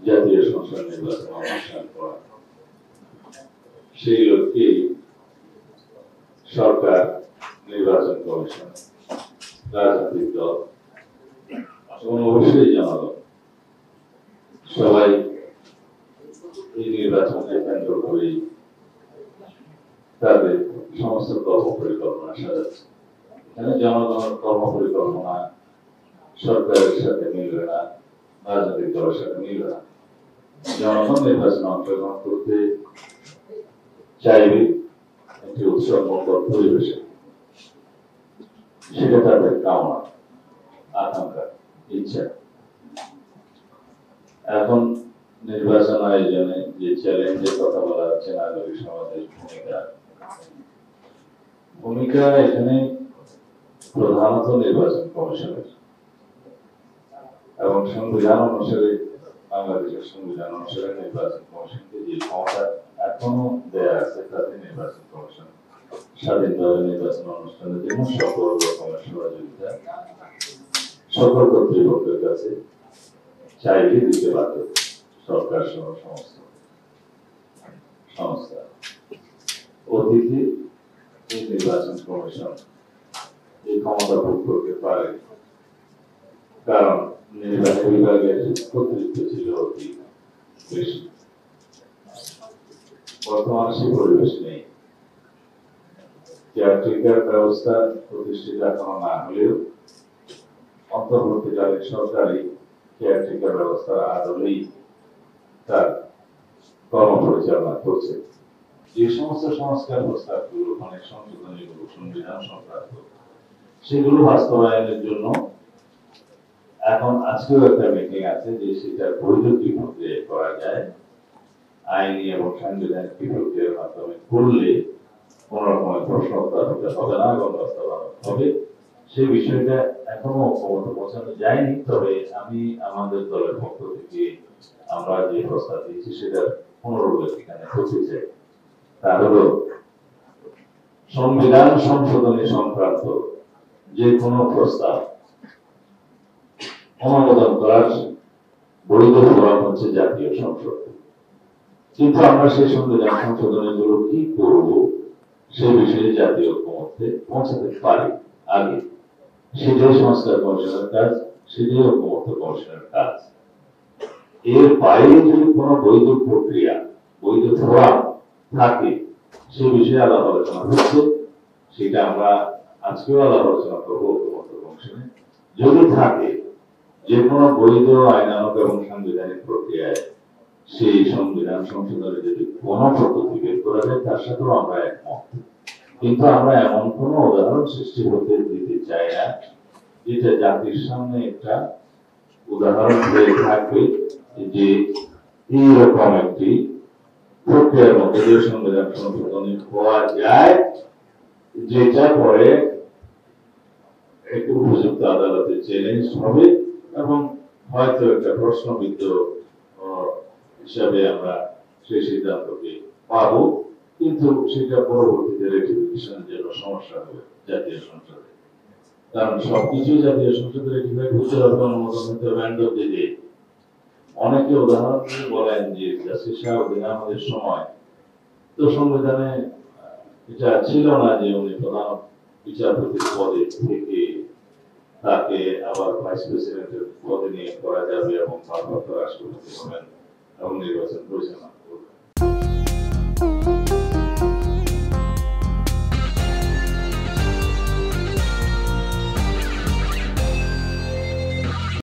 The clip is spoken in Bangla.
জাতীয় সংসদ নির্বাচন অনুষ্ঠান করা, সেই লক্ষ্যে সরকার, নির্বাচন কমিশন, রাজনৈতিক দল এবং অবশ্যই জনগণ সবাই এই নির্বাচনকে কেন্দ্র করে তাদের সমস্ত কর্ম পরিকল্পনা সাজাচ্ছে। এখানে জনগণের কর্ম পরিকল্পনা সরকারের সাথে মিলবে না, রাজনৈতিক দলের সাথে মিলবে না। জনগণ নির্বাচনে অংশগ্রহণ করতে চাইবে একটি উৎসবমুখর পরিবেশে, সেটা তাদের কামনা, আকাঙ্ক্ষা, ইচ্ছা। এখন নির্বাচন আয়োজনে যে চ্যালেঞ্জের কথা বলা হচ্ছে, নাগরিক সমাজের ভূমিকা এখানে প্রধানত নির্বাচন কমিশনের এবং সংবিধান অনুসারে, বাংলাদেশের সংবিধান অনুসারে নির্বাচন কমিশনকে যে ক্ষমতা এখনো দেয়া আছে, তাতে নির্বাচন কমিশন স্বাধীনভাবে নির্বাচন অনুষ্ঠানের জন্য সকল রকমের সহযোগিতা সকল কর্তৃপক্ষের কাছে চাইলে দিতে বাধ্য। সরকার সহ সমস্ত সংস্থা অতীতে এই নির্বাচন কমিশন এই ক্ষমতা ভোগ করতে পারে, কারণ নির্বাচন বিভাগের কর্তৃত্ব ছিল অতি বেশি। বর্তমানে সেই পরিবেশ নেই। কেয়ারটেকার ব্যবস্থা প্রতিষ্ঠিত এখনো না হলেও অন্তর্বর্তীকালীন সরকারি কেয়ারটেকার ব্যবস্থার আদলেই তার কর্ম পরিচালনা করছে। যে সমস্ত সংস্কার প্রস্তাবগুলো, অনেক সংশোধনীগুলো সংবিধান সংক্রান্ত, সেগুলো বাস্তবায়নের জন্য এখন আজকেও একটা মিটিং আছে যে সেটার বৈধ কি প্রক্রিয়া করা যায়, আইনি এবং সাংবিধানিক কি প্রক্রিয়ার মাধ্যমে করলে কোন রকমের প্রশ্ন উত্তর হতে হবে না এবং বাস্তবায়ন হবে। সেই বিষয়টা এখনো ঐক্যমত্যে পৌঁছানো যায়নি। তবে আমি আমাদের দলের পক্ষ থেকে আমরা যে প্রস্তাব দিয়েছি সেটার পুনরুল্লেখ এখানে করতে চাই। তা হলো সংবিধান সংশোধনী সংক্রান্ত যে কোনো প্রস্তাব অনুমোদন করার বৈধ ফোরাম হচ্ছে জাতীয় সংসদ। কিন্তু আমরা সেই সংবিধান সংশোধনী গুলো কি করব সেই বিষয়ে জাতীয় ঐক্যমত্যে পৌঁছাতে পারি আগে। সেটাই সংস্কার কমিশনের কাজ, সেটাই ঐক্যমত্য কমিশনের কাজ। এর বাইরে যদি কোনো বৈধ প্রক্রিয়া, বৈধ ফোরাম থাকে, সে বিষয়ে আলাপ আলোচনা হচ্ছে। সেটা আমরা আজকেও আলাপ আলোচনা করবো ঐক্যমত্য কমিশনে। যদি থাকে যে কোনো বৈধ আইনানুগ এবং সাংবিধানিক প্রক্রিয়ায় সেই সংবিধান সংশোধনে যদি কোনো পদ্ধতি বের করা যায়, তার সাথেও আমরা একমত। কিন্তু আমরা এমন কোনো উদাহরণ সৃষ্টি হতে দিতে চাই না যেটা জাতির সামনে একটা উদাহরণ হয়ে থাকবে যে এইরকম একটি প্রক্রিয়ার মধ্যে যে সংবিধান সংশোধনী হওয়া যায়, যেটা পরে একটু উপযুক্ত আদালতে চ্যালেঞ্জ হবে এবং হয়তো একটা প্রশ্নবিদ্ধ হিসাবে আমরা সেই সিদ্ধান্তকে পাবো, কিন্তু সেটা পরবর্তীতে রেটিফিকেশনের জন্য সমস্যা হবে জাতীয় সংসদে। কারণ সবকিছু জাতীয় সংসদে রেটিফাই করতে হবে, অনুমোদন হতে হবে এন্ড অফ দি ডে। অনেকে উদাহরণ দিয়ে বলেন যে জাস্টিস শাহাবুদ্দিন আহমেদের সময় তো সংবিধানে এটা ছিল না যে উনি প্রধান বিচারপতির পদে থেকে তাকে আবার ভাইস প্রেসিডেন্টের পদে নিয়োগ করা যাবে এবং ভারপ্রাপ্ত রাষ্ট্রপতি হবেন এবং নির্বাচন পরিচালনা করবেন।